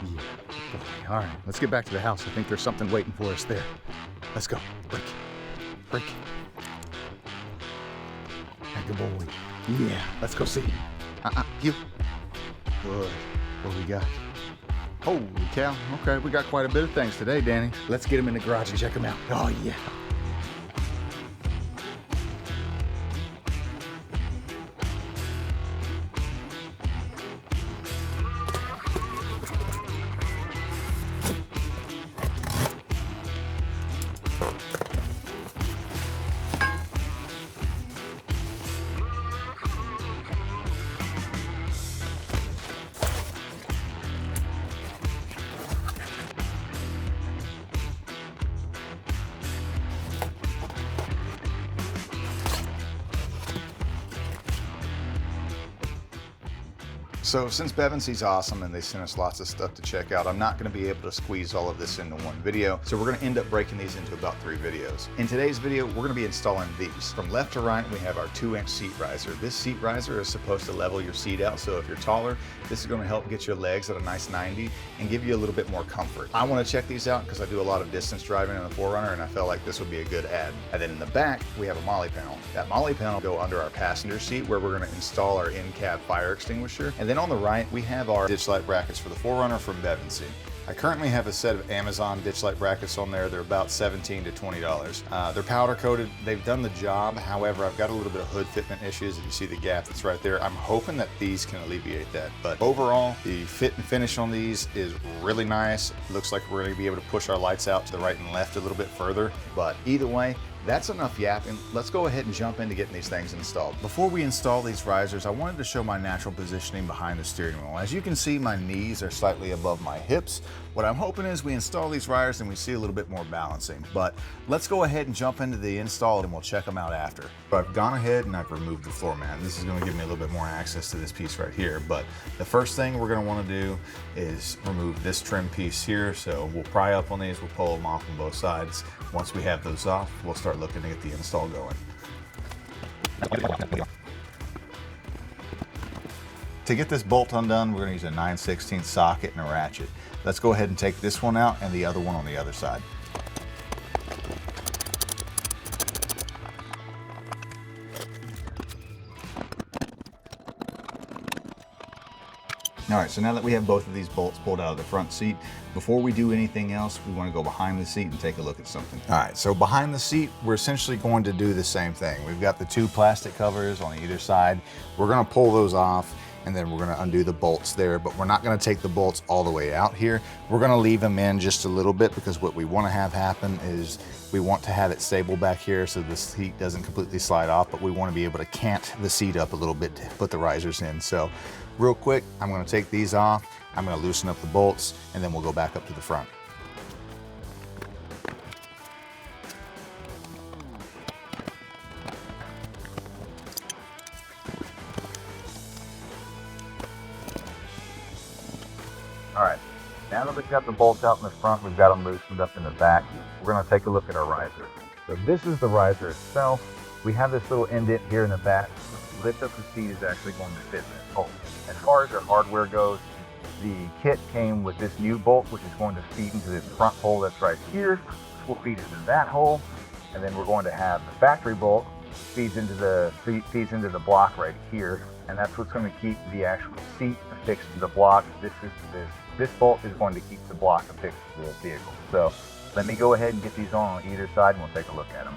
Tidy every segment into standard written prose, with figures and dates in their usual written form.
Yeah. All right, let's get back to the house. I think there's something waiting for us there. Let's go. Break. Good boy. Yeah, let's go see. You. Good. What do we got? Holy cow. Okay, we got quite a bit of things today, Danny. Let's get him in the garage and check him out. Oh, yeah. So since Bevinsee's awesome and they sent us lots of stuff to check out, I'm not going to be able to squeeze all of this into one video. So we're going to end up breaking these into about 3 videos. In today's video, we're going to be installing these. From left to right, we have our 2-inch seat riser. This seat riser is supposed to level your seat out. So if you're taller, this is going to help get your legs at a nice 90 and give you a little bit more comfort. I want to check these out because I do a lot of distance driving in the 4Runner and I felt like this would be a good add. And then in the back, we have a Molle panel. That Molle panel will go under our passenger seat where we're going to install our in-cab fire extinguisher. And then on the right, we have our ditch light brackets for the 4Runner from Bevinsee. I currently have a set of Amazon ditch light brackets on there. They're about $17 to $20. They're powder coated. They've done the job. However, I've got a little bit of hood fitment issues. If you see the gap that's right there, I'm hoping that these can alleviate that. But overall, the fit and finish on these is really nice. Looks like we're going to be able to push our lights out to the right and left a little bit further. But either way, that's enough yapping. Let's go ahead and jump into getting these things installed. Before we install these risers, I wanted to show my natural positioning behind the steering wheel. As you can see, my knees are slightly above my hips. What I'm hoping is we install these risers and we see a little bit more balancing. But let's go ahead and jump into the install and we'll check them out after. So I've gone ahead and I've removed the floor mat. This is going to give me a little bit more access to this piece right here. But the first thing we're going to want to do is remove this trim piece here. So we'll pry up on these, we'll pull them off on both sides. Once we have those off, we'll start looking to get the install going. To get this bolt undone, we're going to use a 9/16 socket and a ratchet. Let's go ahead and take this one out and the other one on the other side. All right, so now that we have both of these bolts pulled out of the front seat, before we do anything else, we want to go behind the seat and take a look at something. All right, so behind the seat, we're essentially going to do the same thing. We've got the 2 plastic covers on either side. We're going to pull those off and then we're going to undo the bolts there, but we're not going to take the bolts all the way out here. We're going to leave them in just a little bit because what we want to have happen is we want to have it stable back here so the seat doesn't completely slide off, but we want to be able to cant the seat up a little bit to put the risers in. So real quick, I'm going to take these off, I'm going to loosen up the bolts, and then we'll go back up to the front. All right, now that we've got the bolts out in the front, we've got them loosened up in the back, we're going to take a look at our riser. So this is the riser itself. We have this little indent here in the back. Lift up the seat is actually going to fit this hole. As far as our hardware goes, the kit came with this new bolt, which is going to feed into this front hole that's right here. We'll feed into that hole, and then we're going to have the factory bolt feeds into the block right here, and that's what's going to keep the actual seat affixed to the block. This bolt is going to keep the block affixed to the vehicle. So let me go ahead and get these on either side, and we'll take a look at them.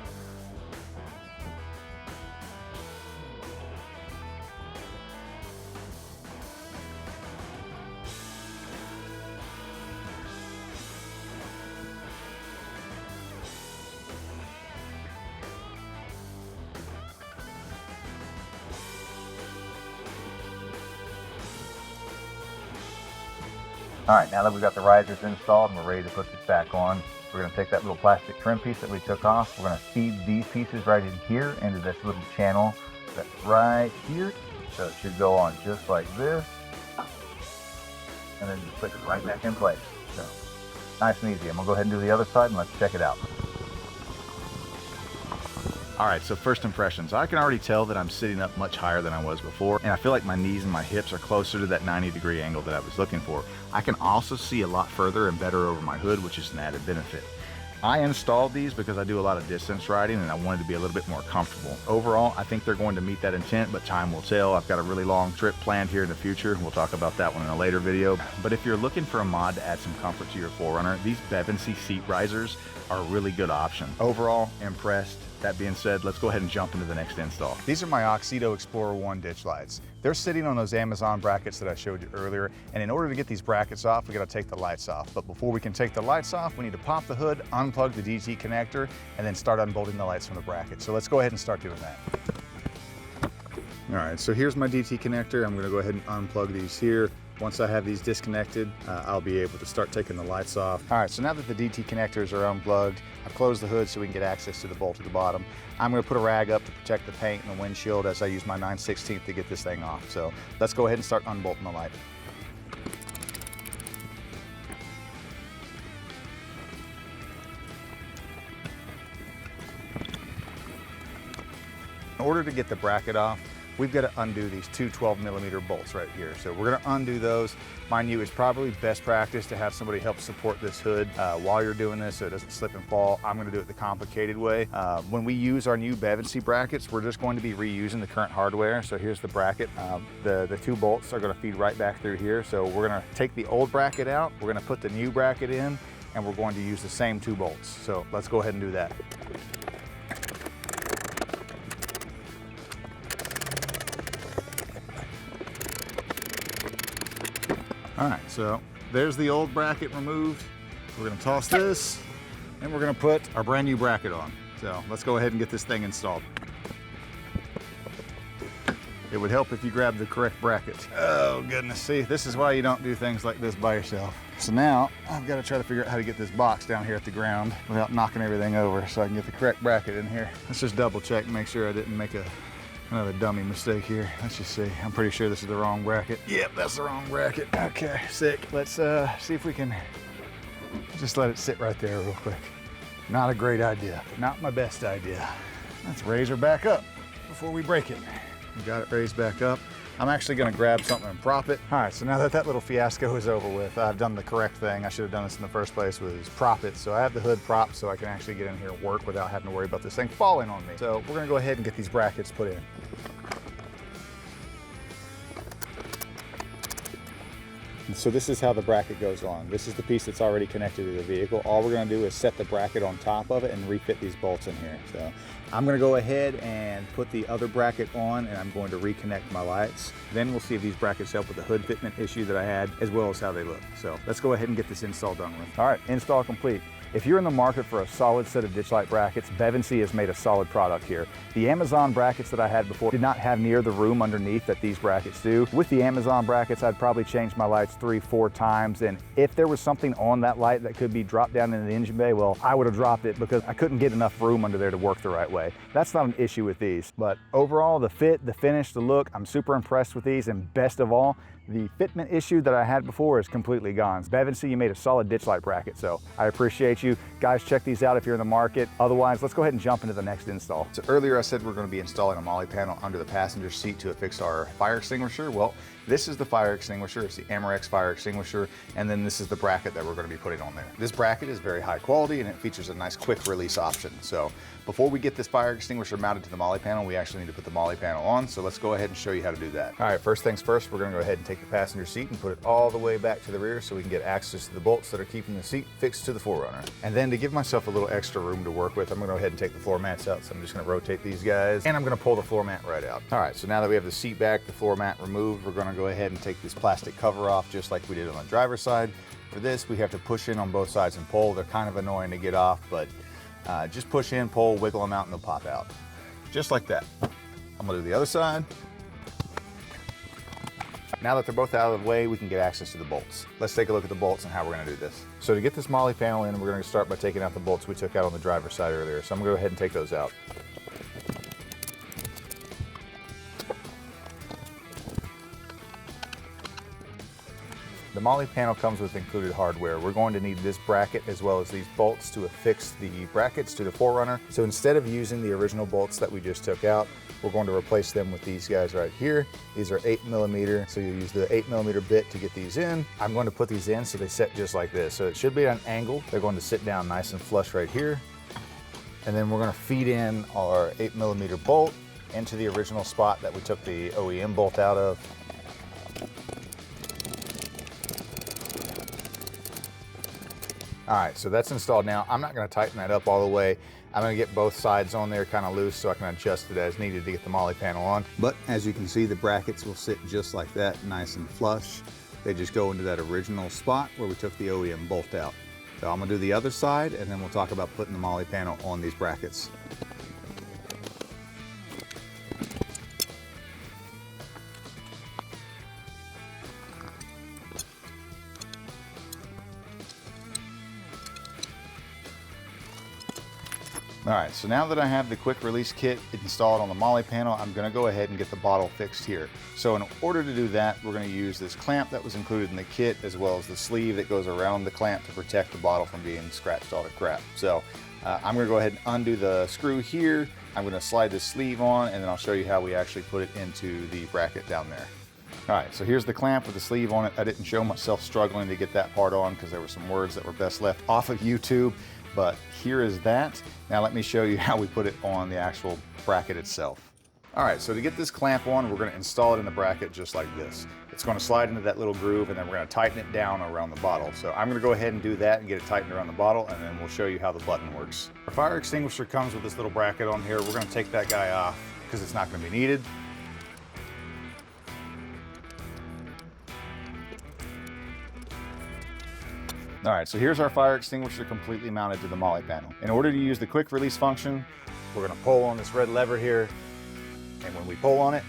All right, now that we've got the risers installed and we're ready to put this back on, we're going to take that little plastic trim piece that we took off. We're going to feed these pieces right in here into this little channel that's right here. So it should go on just like this. And then just click it right back in place. So nice and easy. I'm going to go ahead and do the other side and let's check it out. All right, so first impressions. I can already tell that I'm sitting up much higher than I was before, and I feel like my knees and my hips are closer to that 90-degree angle that I was looking for. I can also see a lot further and better over my hood, which is an added benefit. I installed these because I do a lot of distance riding and I wanted to be a little bit more comfortable. Overall, I think they're going to meet that intent, but time will tell. I've got a really long trip planned here in the future. We'll talk about that one in a later video. But if you're looking for a mod to add some comfort to your 4Runner, these Bevinsee seat risers are a really good option. Overall, impressed. That being said, let's go ahead and jump into the next install. These are my Oxedo Explorer 1 ditch lights. They're sitting on those Amazon brackets that I showed you earlier, and in order to get these brackets off, we gotta take the lights off. But before we can take the lights off, we need to pop the hood, unplug the DT connector, and then start unbolting the lights from the bracket. So let's go ahead and start doing that. All right, so here's my DT connector. I'm gonna go ahead and unplug these here. Once I have these disconnected, I'll be able to start taking the lights off. All right, so now that the DT connectors are unplugged, I've closed the hood so we can get access to the bolt at the bottom. I'm gonna put a rag up to protect the paint and the windshield as I use my 9/16 to get this thing off. So let's go ahead and start unbolting the light. In order to get the bracket off, we've got to undo these two 12mm bolts right here. So we're going to undo those. Mind you, it's probably best practice to have somebody help support this hood while you're doing this so it doesn't slip and fall. I'm going to do it the complicated way. When we use our new Bevinsee brackets, we're just going to be reusing the current hardware. So here's the bracket. The two bolts are going to feed right back through here. So we're going to take the old bracket out, we're going to put the new bracket in, and we're going to use the same two bolts. So let's go ahead and do that. All right, so there's the old bracket removed. We're gonna toss this, and we're gonna put our brand new bracket on. So let's go ahead and get this thing installed. It would help if you grab the correct bracket. Oh goodness, see, this is why you don't do things like this by yourself. So now I've got to try to figure out how to get this box down here at the ground without knocking everything over so I can get the correct bracket in here. Let's just double check and make sure I didn't make another dummy mistake here. Let's just see. I'm pretty sure this is the wrong bracket. Yep, that's the wrong bracket. Okay, sick. Let's see if we can just let it sit right there real quick. Not a great idea. Not my best idea. Let's raise her back up before we break it. We got it raised back up. I'm actually gonna grab something and prop it. All right, so now that that little fiasco is over with, I've done the correct thing. I should have done this in the first place, was prop it. So I have the hood propped so I can actually get in here and work without having to worry about this thing falling on me. So we're gonna go ahead and get these brackets put in. So this is how the bracket goes on. This is the piece that's already connected to the vehicle. All we're gonna do is set the bracket on top of it and refit these bolts in here. So I'm gonna go ahead and put the other bracket on, and I'm going to reconnect my lights. Then we'll see if these brackets help with the hood fitment issue that I had, as well as how they look. So let's go ahead and get this install done with. All right, install complete. If you're in the market for a solid set of ditch light brackets, Bevinsee has made a solid product here. The Amazon brackets that I had before did not have near the room underneath that these brackets do. With the Amazon brackets, I'd probably change my lights 3-4 times, and if there was something on that light that could be dropped down in the engine bay, well, I would have dropped it because I couldn't get enough room under there to work the right way. That's not an issue with these. But overall, the fit, the finish, the look, I'm super impressed with these, and best of all, the fitment issue that I had before is completely gone. Bevinsee, you made a solid ditch light bracket, so I appreciate you. Guys, check these out if you're in the market. Otherwise, let's go ahead and jump into the next install. So earlier I said we're going to be installing a Molle panel under the passenger seat to affix our fire extinguisher. Well, this is the fire extinguisher. It's the Amerex fire extinguisher, and then this is the bracket that we're going to be putting on there. This bracket is very high quality, and it features a nice quick release option. So before we get this fire extinguisher mounted to the Molle panel, we actually need to put the Molle panel on. So let's go ahead and show you how to do that. All right, first things first, we're going to go ahead and take the passenger seat and put it all the way back to the rear so we can get access to the bolts that are keeping the seat fixed to the 4Runner. And then to give myself a little extra room to work with, I'm going to go ahead and take the floor mats out. So I'm just going to rotate these guys, and I'm going to pull the floor mat right out. All right, so now that we have the seat back, the floor mat removed, we're going to go ahead and take this plastic cover off just like we did on the driver's side. For this, we have to push in on both sides and pull. They're kind of annoying to get off, but just push in, pull, wiggle them out, and they'll pop out. Just like that. I'm gonna do the other side. Now that they're both out of the way, we can get access to the bolts. Let's take a look at the bolts and how we're gonna do this. So to get this Molle panel in, we're gonna start by taking out the bolts we took out on the driver's side earlier. So I'm gonna go ahead and take those out. the Molle panel comes with included hardware. We're going to need this bracket as well as these bolts to affix the brackets to the 4Runner. So instead of using the original bolts that we just took out, we're going to replace them with these guys right here. These are 8mm, so you use the 8mm bit to get these in. I'm going to put these in so they set just like this. So it should be at an angle. They're going to sit down nice and flush right here. And then we're going to feed in our 8mm bolt into the original spot that we took the OEM bolt out of. All right, so that's installed now. I'm not gonna tighten that up all the way. I'm gonna get both sides on there kind of loose so I can adjust it as needed to get the Molle panel on. But as you can see, the brackets will sit just like that, nice and flush. They just go into that original spot where we took the OEM bolt out. So I'm gonna do the other side and then we'll talk about putting the Molle panel on these brackets. All right, so now that I have the quick release kit installed on the Molle panel, I'm gonna go ahead and get the bottle fixed here. So in order to do that, we're gonna use this clamp that was included in the kit, as well as the sleeve that goes around the clamp to protect the bottle from being scratched all to crap. So I'm gonna go ahead and undo the screw here. I'm gonna slide the sleeve on, and then I'll show you how we actually put it into the bracket down there. All right, so here's the clamp with the sleeve on it. I didn't show myself struggling to get that part on because there were some words that were best left off of YouTube. But here is that. Now let me show you how we put it on the actual bracket itself. All right, so to get this clamp on, we're gonna install it in the bracket just like this. It's gonna slide into that little groove and then we're gonna tighten it down around the bottle. So I'm gonna go ahead and do that and get it tightened around the bottle, and then we'll show you how the button works. Our fire extinguisher comes with this little bracket on here. We're gonna take that guy off because it's not gonna be needed. All right, so here's our fire extinguisher completely mounted to the Molle panel. In order to use the quick release function, we're gonna pull on this red lever here, and when we pull on it,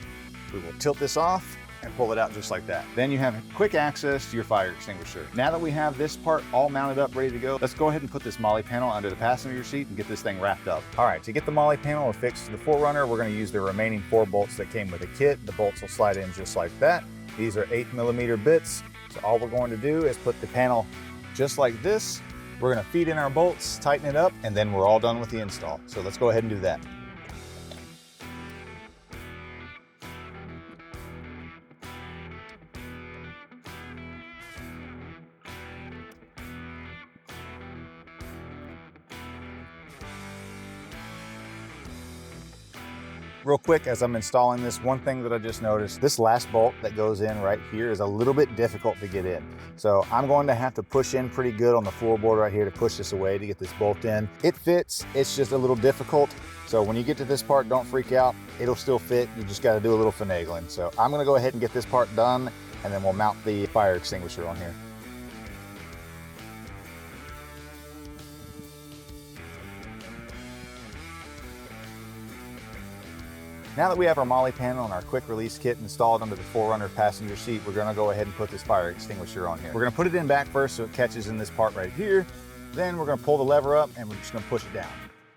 we will tilt this off and pull it out just like that. Then you have quick access to your fire extinguisher. Now that we have this part all mounted up, ready to go, let's go ahead and put this Molle panel under the passenger seat and get this thing wrapped up. All right, to get the Molle panel affixed to the 4Runner, we're gonna use the remaining 4 bolts that came with the kit. The bolts will slide in just like that. These are 8mm bits. So all we're going to do is put the panel just like this. We're gonna feed in our bolts, tighten it up, and then we're all done with the install. So let's go ahead and do that. Real quick, as I'm installing this, one thing that I just noticed, this last bolt that goes in right here is a little bit difficult to get in. So I'm going to have to push in pretty good on the floorboard right here to push this away to get this bolt in. It fits, it's just a little difficult. So when you get to this part, don't freak out. It'll still fit, you just gotta do a little finagling. So I'm gonna go ahead and get this part done, and then we'll mount the fire extinguisher on here. Now that we have our Molle panel and our quick release kit installed under the 4Runner passenger seat, we're gonna go ahead and put this fire extinguisher on here. We're gonna put it in back first so it catches in this part right here. Then we're gonna pull the lever up and we're just gonna push it down.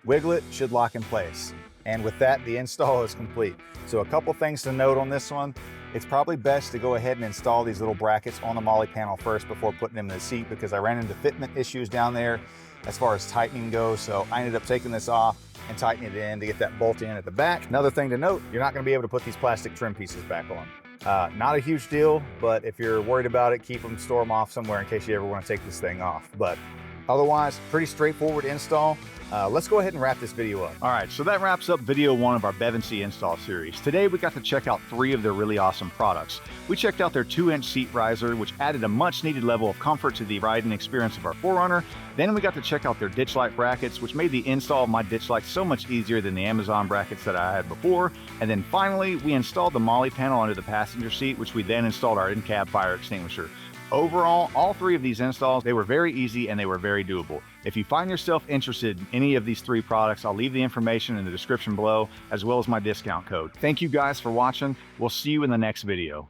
Wiggle it, should lock in place. And with that, the install is complete. So a couple things to note on this one. It's probably best to go ahead and install these little brackets on the Molle panel first before putting them in the seat, because I ran into fitment issues down there as far as tightening goes. So I ended up taking this off and tightening it in to get that bolt in at the back. Another thing to note, you're not gonna be able to put these plastic trim pieces back on. Not a huge deal, but if you're worried about it, keep them, store them off somewhere in case you ever wanna take this thing off. But otherwise, pretty straightforward install. Let's go ahead and wrap this video up. All right, so that wraps up video 1 of our Bevinsee install series. Today, we got to check out 3 of their really awesome products. We checked out their 2-inch seat riser, which added a much needed level of comfort to the riding experience of our 4Runner. Then we got to check out their ditch light brackets, which made the install of my ditch light so much easier than the Amazon brackets that I had before. And then finally, we installed the Molle panel under the passenger seat, which we then installed our in-cab fire extinguisher. Overall, all 3 of these installs, they were very easy and they were very doable. If you find yourself interested in any of these 3 products, I'll leave the information in the description below, as well as my discount code. Thank you guys for watching. We'll see you in the next video.